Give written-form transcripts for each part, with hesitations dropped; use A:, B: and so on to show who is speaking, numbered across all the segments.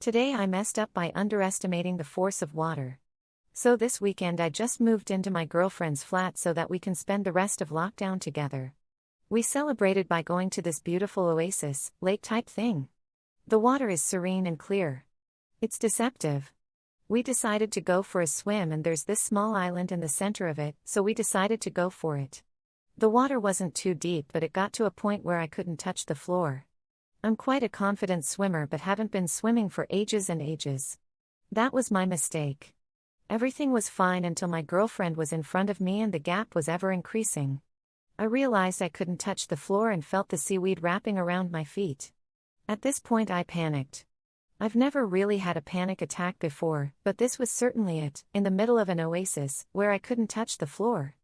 A: Today I messed up by underestimating the force of water. So this weekend I just moved into my girlfriend's flat so that we can spend the rest of lockdown together. We celebrated by going to this beautiful oasis, lake type thing. The water is serene and clear. It's deceptive. We decided to go for a swim and there's this small island in the center of it, so we decided to go for it. The water wasn't too deep but it got to a point where I couldn't touch the floor. I'm quite a confident swimmer but haven't been swimming for ages and ages. That was my mistake. Everything was fine until my girlfriend was in front of me and the gap was ever increasing. I realized I couldn't touch the floor and felt the seaweed wrapping around my feet. At this point I panicked. I've never really had a panic attack before, but this was certainly it, in the middle of an oasis, where I couldn't touch the floor.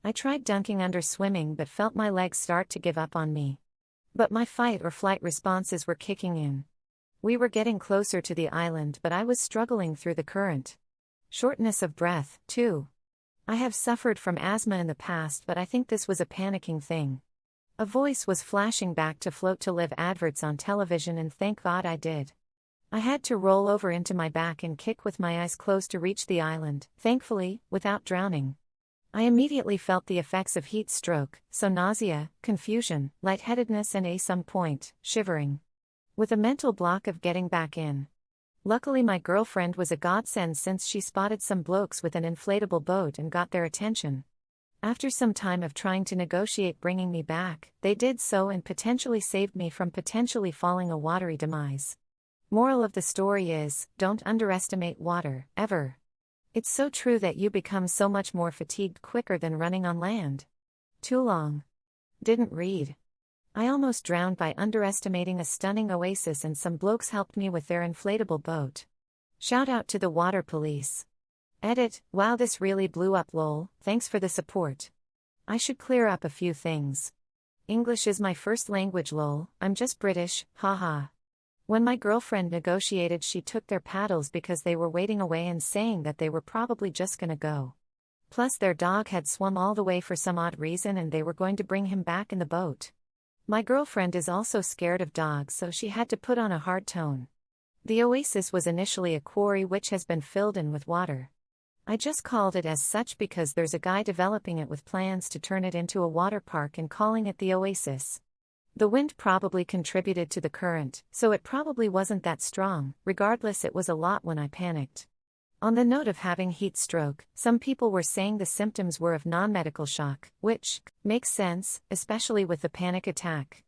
A: I tried dunking under swimming but felt my legs start to give up on me. But my fight or flight responses were kicking in. We were getting closer to the island but I was struggling through the current. Shortness of breath, too. I have suffered from asthma in the past but I think this was a panicking thing. A voice was flashing back to float to live adverts on television and thank God I did. I had to roll over into my back and kick with my eyes closed to reach the island, thankfully, without drowning. I immediately felt the effects of heat stroke, so nausea, confusion, lightheadedness and at some point, shivering. With a mental block of getting back in. Luckily my girlfriend was a godsend since she spotted some blokes with an inflatable boat and got their attention. After some time of trying to negotiate bringing me back, they did so and potentially saved me from potentially falling a watery demise. Moral of the story is, don't underestimate water, ever. It's so true that you become so much more fatigued quicker than running on land. Too long. Didn't read. I almost drowned by underestimating a stunning oasis and some blokes helped me with their inflatable boat. Shout out to the water police. Edit, wow this really blew up lol, thanks for the support. I should clear up a few things. English is my first language lol, I'm just British, haha. When my girlfriend negotiated she took their paddles because they were waiting away and saying that they were probably just gonna go. Plus their dog had swum all the way for some odd reason and they were going to bring him back in the boat. My girlfriend is also scared of dogs so she had to put on a hard tone. The oasis was initially a quarry which has been filled in with water. I just called it as such because there's a guy developing it with plans to turn it into a water park and calling it the Oasis. The wind probably contributed to the current, so it probably wasn't that strong, regardless it was a lot when I panicked. On the note of having heat stroke, some people were saying the symptoms were of non-medical shock, which makes sense, especially with the panic attack.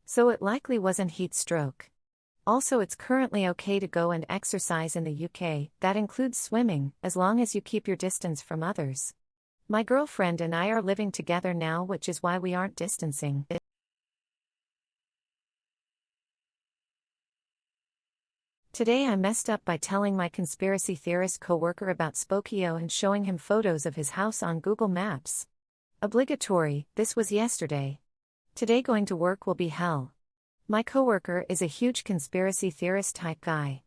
A: So it likely wasn't heat stroke. Also it's currently okay to go and exercise in the UK, that includes swimming, as long as you keep your distance from others. My girlfriend and I are living together now which is why we aren't distancing. Today I messed up by telling my conspiracy theorist coworker about Spokeo and showing him photos of his house on Google Maps. Obligatory, this was yesterday. Today going to work will be hell. My coworker is a huge conspiracy theorist type guy.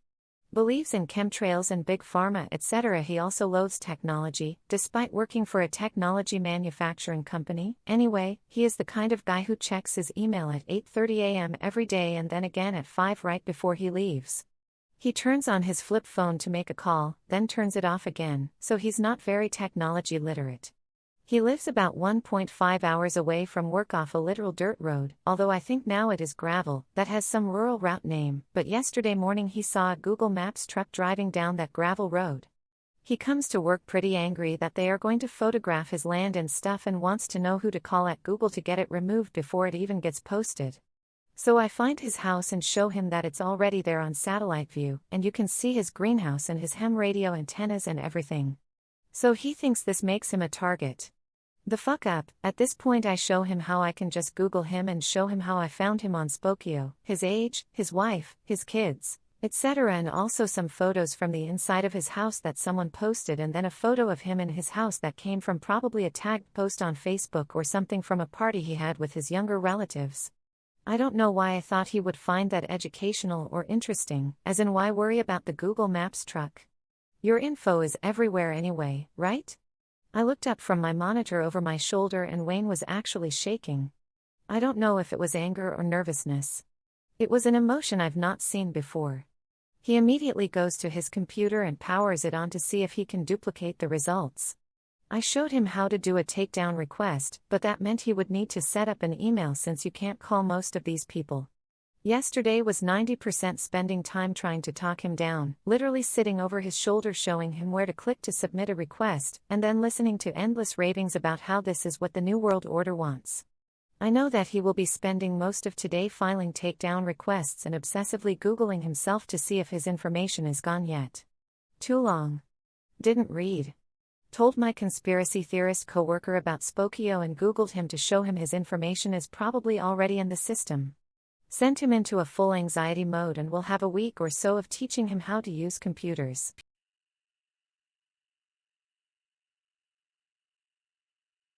A: Believes in chemtrails and big pharma etc. He also loathes technology, despite working for a technology manufacturing company. Anyway, he is the kind of guy who checks his email at 8:30 a.m. every day and then again at 5 right before he leaves. He turns on his flip phone to make a call, then turns it off again, so he's not very technology literate. He lives about 1.5 hours away from work off a literal dirt road, although I think now it is gravel, that has some rural route name, but yesterday morning he saw a Google Maps truck driving down that gravel road. He comes to work pretty angry that they are going to photograph his land and stuff and wants to know who to call at Google to get it removed before it even gets posted. So I find his house and show him that it's already there on satellite view, and you can see his greenhouse and his ham radio antennas and everything. So he thinks this makes him a target. The fuck up. At this point I show him how I can just Google him and show him how I found him on Spokeo, his age, his wife, his kids, etc. and also some photos from the inside of his house that someone posted and then a photo of him in his house that came from probably a tagged post on Facebook or something from a party he had with his younger relatives. I don't know why I thought he would find that educational or interesting, as in why worry about the Google Maps truck? Your info is everywhere anyway, right? I looked up from my monitor over my shoulder and Wayne was actually shaking. I don't know if it was anger or nervousness. It was an emotion I've not seen before. He immediately goes to his computer and powers it on to see if he can duplicate the results. I showed him how to do a takedown request, but that meant he would need to set up an email since you can't call most of these people. Yesterday was 90% spending time trying to talk him down, literally sitting over his shoulder showing him where to click to submit a request, and then listening to endless ravings about how this is what the New World Order wants. I know that he will be spending most of today filing takedown requests and obsessively Googling himself to see if his information is gone yet. Too long. Didn't read. Told my conspiracy theorist coworker about Spokeo and Googled him to show him his information is probably already in the system. Sent him into a full anxiety mode and will have a week or so of teaching him how to use computers.